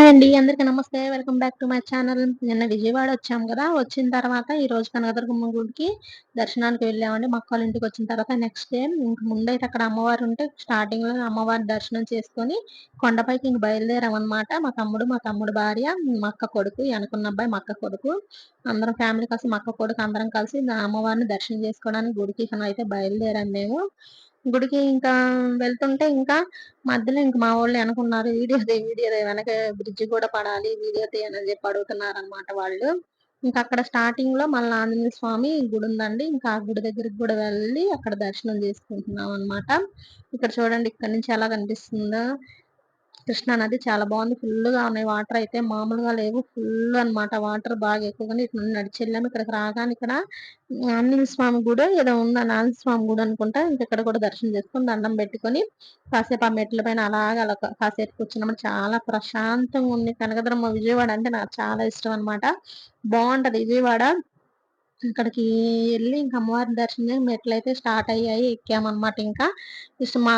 Hi అండి. అందరికీ నమస్తే. Welcome back to my channel. నిన్న విజయవాడ వచ్చాం కదా! వచ్చిన తర్వాత ఈరోజు కనకదుర్గమ్మ గుడికి దర్శనానికి వెళ్ళామండి. మా అక్కోళ్ళ ఇంటికొచ్చిన తర్వాత నెక్స్ట్ డే ఇంక ముందైతే అక్కడ అమ్మవారుంటే స్టార్టింగ్‌లో అమ్మవారి దర్శనం చేసుకొని కొండపైకి ఇంక బయలుదేరామనమాట. మా తమ్ముడు భార్య, మా అక్క కొడుకు, ఎనకున్న అబ్బాయి మా అక్క కొడుకు. అందరం ఫ్యామిలీ కలిసి మా అక్క కొడుకు అందరం కలిసి అమ్మవారిని దర్శనం చేసుకోవడానికి గుడికి అయితే బయలుదేరాం మేము. గుడికి ఇంకా వెళ్తుంటే ఇంకా మధ్యలో ఇంక మా వోళ్ళు ఎనకున్నారు. వీడియో వెనక బ్రిడ్జ్ కూడా పడాలి. వీడియో తీయనని చెప్పి అడుగుతున్నారనమాట వాళ్ళు. ఇంకక్కడ స్టార్టింగ్‌లో మళ్ళా ఆంజనేయ స్వామి గుడుందండి. ఇంకా ఆ గుడి దగ్గరికి కూడా వెళ్ళి అక్కడ దర్శనం చేసుకుంటున్నాం అనమాట. ఇక్కడ చూడండి ఇక్కడ నుంచి ఎలా కనిపిస్తుందో కృష్ణా నది చాలా బాగుంది. ఫుల్‌గా ఉన్నాయి. వాటర్ అయితే మామూలుగా లేవు. ఫుల్ అన్నమాట. వాటర్ బాగా ఎక్కువగానే ఇటు నుండి నడిచెళ్ళాము. ఇక్కడికి రాగానే ఇక్కడ ఆంజనేయ స్వామి గుడో ఏదో ఉందండి. ఆంజనేయ స్వామి గుడి అనుకుంటా. ఇక్కడ కూడా దర్శనం చేసుకొని దండం పెట్టుకొని కాసేపు ఆ మెట్ల పైన అలా కాసేపు కూర్చున్నాము. చాలా ప్రశాంతంగా ఉంది. కనకదుర్గమ్మ విజయవాడ అంటే నాకు చాలా ఇష్టం అన్నమాట. బాగుంటది విజయవాడ. అక్కడికి ఎళ్లి ఇంక అమ్మవారి దర్శనం మెట్లయితే స్టార్ట్ అయ్యాయి. ఎక్కామన్నమాట ఇంకా. మా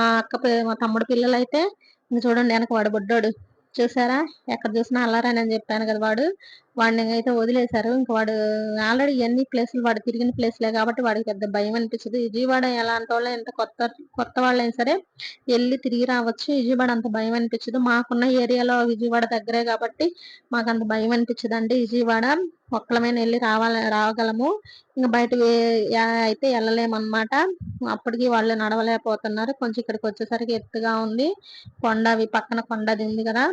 మా తమ్ముడు పిల్లలైతే ఇంక చూడండి ఎనక వాడు బుడ్డోడు. చూసారా? ఎక్కడ చూసినా అల్లరని చెప్పాను కదా! వాడినైతే వదిలేశారు. ఇంక వాడు ఆల్రెడీ ఇయన్నీ ప్లేసులు వాడు తిరిగిన ప్లేసులే కాబట్టి వాడికి పెద్ద భయం అనిపించదు. విజయవాడ ఎలాంటోళ్ళే ఎంత కొత్త వాళ్ళైనా సరే ఎళ్లి తిరిగి రావచ్చు. విజయవాడ అంత భయం అనిపించదు. మాకున్న ఏరియాలో విజయవాడ దగ్గరే కాబట్టి మాకంత భయం అనిపించదండి విజయవాడ. ఒక్కళమైనా ఎళ్లి రాగలము. ఇంక బయటకి అయితే ఎళ్ళలేమనమాట. అప్పటికి వాళ్ళు నడవలేకపోతున్నారు. కొంచెం ఇక్కడికొచ్చేసరికి ఎత్తుగా ఉంది. పక్కన కొండది ఉంది కదా!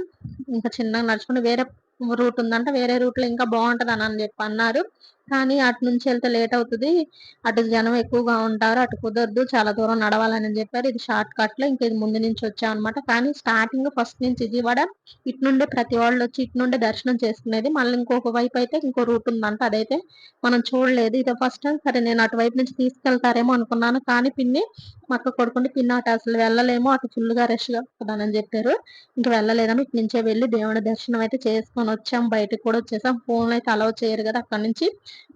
ఇంకా చిన్నగా నడుచుకుంటూ వేరే రూట్ ఉందంట. వేరే రూట్‌లో ఇంకా బావుంటదని చెప్పి అన్నారు. కానీ అటు నుంచి ఎళ్తే లేట్ అవుతది. అటు జనం ఎక్కువగా ఉంటారు. అటు కుదరదు. చాలా దూరం నడవాలని చెప్పారు. ఇది షార్ట్ కట్‌లో ఇంక ఇది ముందు నుంచి వచ్చామనమాట. కానీ స్టార్టింగ్ ఫస్ట్ నుంచి విజయవాడ ఇటు నుండే ప్రతి వాళ్ళొచ్చి ఇటు నుండే దర్శనం చేసుకునేది. మళ్ళీ ఇంకొక వైపు అయితే ఇంకో రూట్ ఉందంట. అదైతే మనం చూడలేదు. ఇదే ఫస్ట్ టైం. సరే నేను అటువైపు నుంచి తీసుకెళ్తారేమో అనుకున్నాను. కానీ మా అక్క కొడుకుండి పిన్ని అటు అసలు వెళ్ళలేము. అటు ఫుల్‌గా రష్‌గా ఉంటదని చెప్పారు. ఇంక వెళ్ళలేదని ఇటు నుంచే వెళ్లి దేవుడి దర్శనం అయితే చేసుకొనొచ్చాం. బయటకి కూడా వచ్చేసాం. ఫోన్‌లయితే అలౌ చేయరు కదా! అక్కడి నుంచి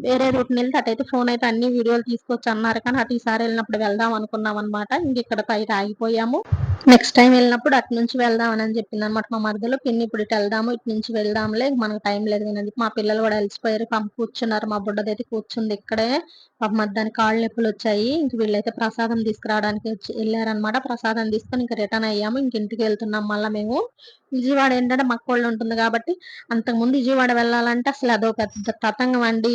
వేరే రూట్‌నెళ్తే అటైతే ఫోనయితే అన్ని వీడియోలు తీసుకోవచ్చన్నారు. కానీ అటు ఈసారి ఎళ్ళినప్పుడు వెళ్దాం అనుకున్నామనమాట. ఇంకిక్కడ బయట ఆగిపోయాము. నెక్స్ట్ టైమ్ వెళ్ళినప్పుడు అటు నుంచి వెళ్దామని చెప్పిందనమాట మా మరదలు. పిన్ని ఇప్పుడు ఇటు వెళ్దాము. ఇటు నుంచి వెళ్దాంలే. మనకు టైం లేదు అని చెప్పి మా పిల్లలు కూడా అలిసిపోయారు. పాపం కూర్చున్నారు. మా బుడ్డదైతే కూర్చుంది ఇక్కడే. పాపం దానికి కాళ్ళు నొప్పులొచ్చాయి. ఇంక వీళ్ళైతే ప్రసాదం తీసుకురావడానికి ఎళ్లారనమాట. ప్రసాదం తీసుకొని ఇంక రిటర్న్ అయ్యాము. ఇంక ఇంటికి వెళ్తున్నాం మళ్ళా మేము. విజయవాడ ఏంటంటే మా అక్కోళ్ళు ఉంటుంది కాబట్టి అంతకుముందు విజయవాడ వెళ్ళాలంటే అసలు అదో పెద్ద తతంగం అండి.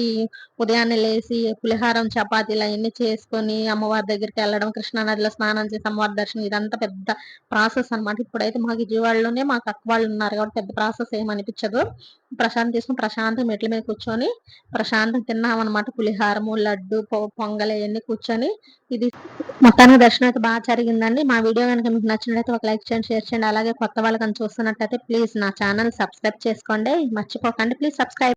ఉదయాన్నే లేసి పులిహారం, చపాతీలు అయన్నీ చేసుకొని అమ్మవారి దగ్గరికెళ్ళడం, కృష్ణానదిలో స్నానం చేసి అమ్మవారి దర్శనం ఇదంతా పెద్ద ప్రాసెస్ అన్నమాట. ఇప్పుడైతే మాకు విజయవాడలోనే మాకు అక్క వాళ్ళున్నారు కాబట్టి పెద్ద ప్రాసెస్ ఏమనిపిచ్చదు. ప్రశాంతం తీసుకొని ప్రశాంతంగా మెట్ల మీద కూర్చొని ప్రశాంతంగా తిన్నామన్నమాట. పులిహారము, లడ్డు, పొంగల్ అయన్నీ కూర్చొని ఇది మొత్తానికి దర్శనం అయితే జరిగిందండి. మా వీడియో గనుక మీకు నచ్చినట్లయితే ఒక లైక్ చేయండి, షేర్ చేయండి. అలాగే కొత్త వాళ్ళు చూస్తున్నట్టయితే ప్లీజ్ నా ఛానల్ సబ్స్క్రైబ్ చేసుకోండి. మర్చిపోకండి. Please subscribe.